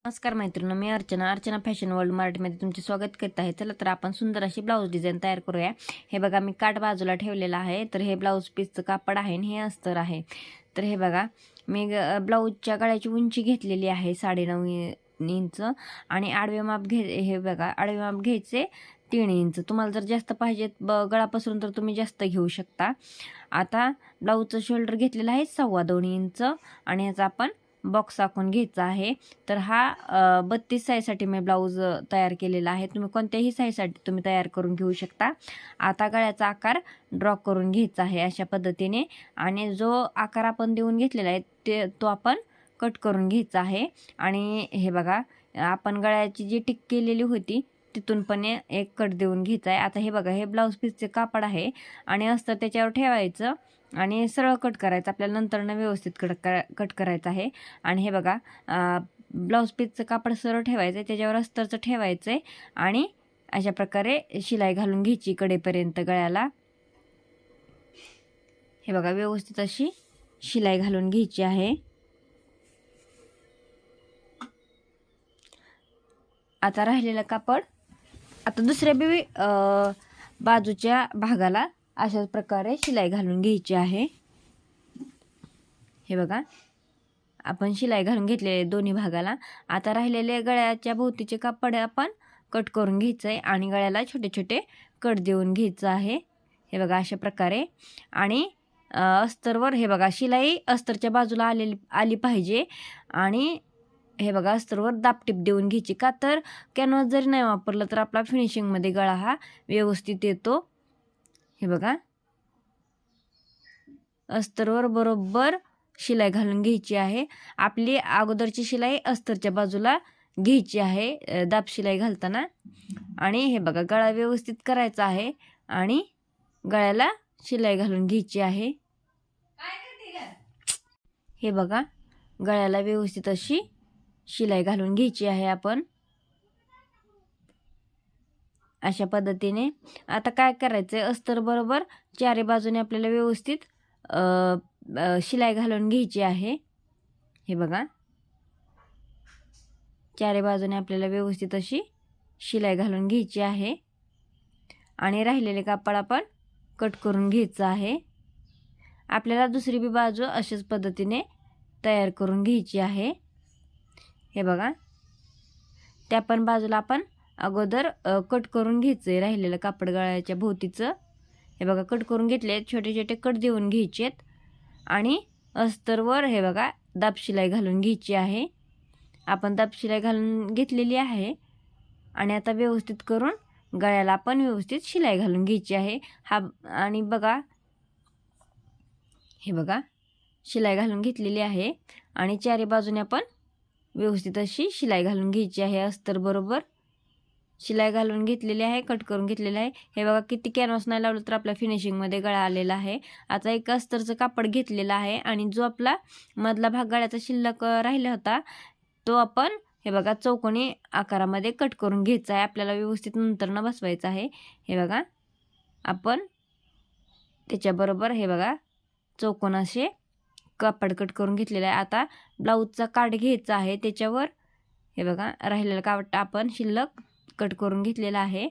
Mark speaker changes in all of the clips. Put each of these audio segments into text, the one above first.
Speaker 1: नमस्कार मैत्रिणी, मी Archana fashion world मराठीमध्ये तुमचे स्वागत करत आहे. चला तर आपण सुंदर अशी ब्लाऊज डिझाईन तयार करूया. हे बघा, मी काठ बाजूला ठेवलेला आहे. तर हे ब्लाऊज पीसचं कापड आहे आणि हे अस्तर आहे. तर हे बघा, मी ब्लाऊजच्या गळ्याची उंची घेतलेली आहे 9.5 इंच आणि आडवे माप हे बघा, आडवे माप घ्यायचे 3 इंच. तुम्हाला जर जास्त पाहिजे गळा पसरून तर तुम्ही जास्त घेऊ शकता. आता ब्लाऊजचं शोल्डर घेतलेलं आहे 2.25 इंच आणि याचा आपण बॉक्स आखून घ्यायचा आहे. तर हा 32 साईजसाठी मी ब्लाऊज तयार केलेला आहे. तुम्ही कोणत्याही साईजसाठी तुम्ही तयार करून घेऊ शकता. आता गळ्याचा आकार ड्रॉ करून घ्यायचा आहे अशा पद्धतीने आणि जो आकार आपण देऊन घेतलेला आहे तो आपण कट करून घ्यायचा आहे. आणि हे बघा, आपण गळ्याची जी टिक केलेली होती तिथून पण एक कट देऊन घ्यायचा आहे. आता हे बघा, हे ब्लाऊज पीसचे कापड आहे आणि अस्तर त्याच्यावर ठेवायचं आणि सरळ कट करायचं. आपल्याला नंतरनं व्यवस्थित कट करायचं आहे. आणि हे बघा, ब्लाऊज पीसचं कापड सरळ ठेवायचं आहे, त्याच्यावर अस्तरचं ठेवायचं आहे आणि अशा प्रकारे शिलाई घालून घ्यायची कडेपर्यंत गळ्याला. हे बघा, व्यवस्थित अशी शिलाई घालून घ्यायची आहे. आता राहिलेलं कापड आता दुसऱ्या बाजूच्या भागाला अशाच प्रकारे शिलाई घालून घ्यायची आहे. हे बघा, आपण शिलाई घालून घेतले दोन्ही भागाला. आता राहिलेले गळ्याच्या भोवतीचे कापड आपण कट करून घ्यायचं आहे आणि गळ्याला छोटे छोटे कट देऊन घ्यायचं आहे. हे बघा, अशा प्रकारे. आणि अस्तरवर हे बघा, शिलाई अस्तरच्या बाजूला आली पाहिजे. आणि हे बघा, अस्तरवर दाबटीप देऊन घ्यायची. का तर कॅनव्हास जरी नाही वापरलं तर आपला फिनिशिंगमध्ये गळा हा व्यवस्थित येतो. हे बघा, अस्तरवर बरोबर शिलाई घालून घ्यायची आहे. आपली अगोदरची शिलाई अस्तरच्या बाजूला घ्यायची आहे दाब शिलाई घालताना. आणि हे बघा, गळा व्यवस्थित करायचा आहे आणि गळ्याला शिलाई घालून घ्यायची आहे. हे बघा, गळ्याला व्यवस्थित अशी शिलाई घालून घ्यायची आहे आपण अशा पद्धतीने. आता काय करायचं आहे, अस्तर बरोबर चारी बाजूने आपल्याला व्यवस्थित शिलाई घालून घ्यायची आहे. हे बघा, चारी बाजूने आपल्याला व्यवस्थित अशी शिलाई घालून घ्यायची आहे आणि राहिलेले कापड आपण कट करून घ्यायचं आहे. आपल्याला दुसरी बी बाजू अशाच पद्धतीने तयार करून घ्यायची आहे. हे बघा, त्या पण बाजूला आपण अगोदर कट करून घ्यायचं आहे राहिलेलं कापड गळ्याच्या भोवतीचं. हे बघा, कट करून घेतले, छोटे छोटे कट देऊन घ्यायचे आहेत आणि अस्तरवर हे बघा दाब शिलाई घालून घ्यायची आहे. आपण दाब शिलाई घालून घेतलेली आहे आणि आता व्यवस्थित करून गळ्याला आपण व्यवस्थित शिलाई घालून घ्यायची आहे. आणि बघा, हे बघा, शिलाई घालून घेतलेली आहे आणि चारी बाजूने आपण व्यवस्थित अशी शिलाई घालून घ्यायची आहे. अस्तर बरोबर शिलाई घालून घेतलेली आहे, कट करून घेतलेलं आहे. हे बघा, किती कॅनव्हास नाही लावलं तर आपल्या फिनिशिंगमध्ये गळा आलेला आहे. आता एक अस्तरचं कापड घेतलेलं आहे आणि जो आपला मधला भाग गळ्याचा शिल्लक राहिला होता तो आपण हे बघा चौकोनी आकारामध्ये कट करून घ्यायचा आहे. आपल्याला व्यवस्थित नंतरनं बसवायचं आहे. हे बघा, आपण त्याच्याबरोबर हे बघा चौकोन असे कापड कट करून घेतलेलं आहे. आता ब्लाऊजचा काठ घ्यायचा आहे, त्याच्यावर हे बघा राहिलेलं कापड आपण शिल्लक कट करून घेतलेला आहे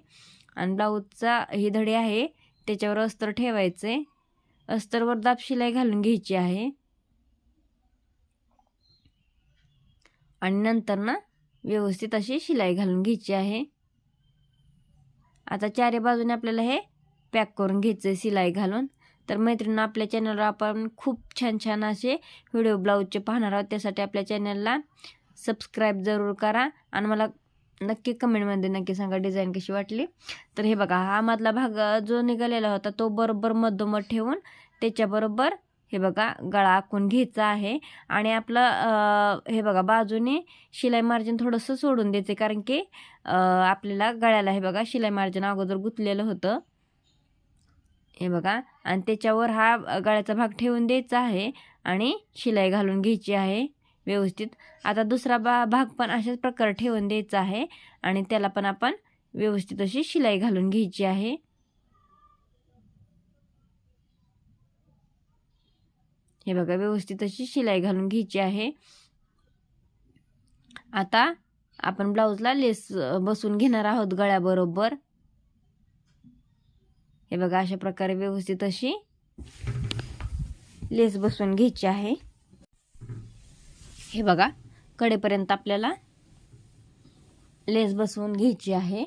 Speaker 1: आणि ब्लाऊजचा ही धडी आहे त्याच्यावर अस्तर ठेवायचे. अस्तरवर दाब शिलाई घालून घ्यायची आहे आणि नंतर ना व्यवस्थित अशी शिलाई घालून घ्यायची आहे. आता चारी बाजूने आपल्याला हे पॅक करून घ्यायचं आहे शिलाई घालून. तर मैत्रिणी, आपल्या चॅनलवर आपण खूप छान छान असे व्हिडिओ ब्लाऊजचे पाहणार आहोत. त्यासाठी आपल्या चॅनलला सबस्क्राईब जरूर करा आणि मला नक्की कमेंटमध्ये नक्की सांगा डिझाईन कशी वाटली. तर हे बघा, हा मधला भाग जो निघालेला होता तो बरोबर मधोमध ठेवून त्याच्याबरोबर हे बघा गळा आखून घ्यायचा आहे. आणि आपलं हे बघा बाजूने शिलाई मार्जिन थोडंसं सोडून द्यायचं, कारण की आपल्याला गळ्याला हे बघा शिलाई मार्जिन अगोदर गुंतलेलं होतं. हे बघा, आणि त्याच्यावर हा गळ्याचा भाग ठेवून द्यायचा आहे आणि शिलाई घालून घ्यायची आहे व्यवस्थित. आता दुसरा भाग पण अशाच प्रकारे ठेवून द्यायचा आहे आणि त्याला पण आपण व्यवस्थित अशी शिलाई घालून घ्यायची आहे. हे बघा, व्यवस्थित अशी शिलाई घालून घ्यायची आहे. आता आपण ब्लाऊजला लेस बसवून घेणार आहोत गळ्याबरोबर. हे बघा अशा प्रकारे व्यवस्थित अशी लेस बसवून घ्यायची आहे. हे बघा कडेपर्यंत आपल्याला लेस बसवून घ्यायची आहे.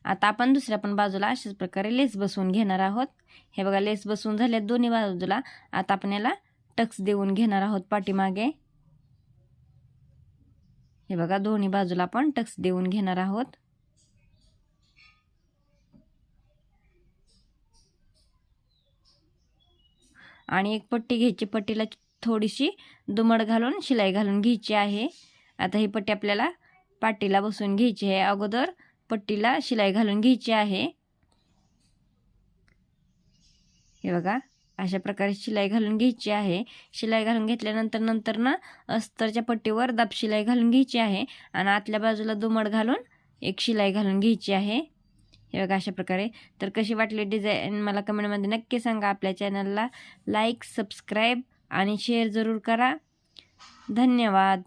Speaker 1: आता आपण दुसऱ्या पण बाजूला अशाच प्रकारे लेस बसवून घेणार आहोत. हे बघा लेस बसवून झाल्या दोन्ही बाजूला. आता आपण याला टक्स देऊन घेणार आहोत पाठीमागे. हे बघा दोन्ही बाजूला आपण टक्स देऊन घेणार आहोत. आणि एक पट्टी घ्यायची, पट्टीला थोडीशी दुमड घालून शिलाई घालून घ्यायची आहे. आता ही पट्टी आपल्याला पाठीला बसवून घ्यायची आहे. अगोदर पट्टीला शिलाई घालून घ्यायची आहे. हे बघा अशा प्रकारे शिलाई घालून घ्यायची आहे. शिलाई घालून घेतल्यानंतर ना अस्तरच्या पट्टीवर दाब शिलाई घालून घ्यायची आहे आणि आतल्या बाजूला दुमड घालून एक शिलाई घालून घ्यायची आहे. हे बघा अशा प्रकारे. तर कशी वाटली डिझाईन मला कमेंटमध्ये नक्की सांगा. आपल्या चॅनलला लाईक, सबस्क्राईब आणि शेअर जरूर करा. धन्यवाद.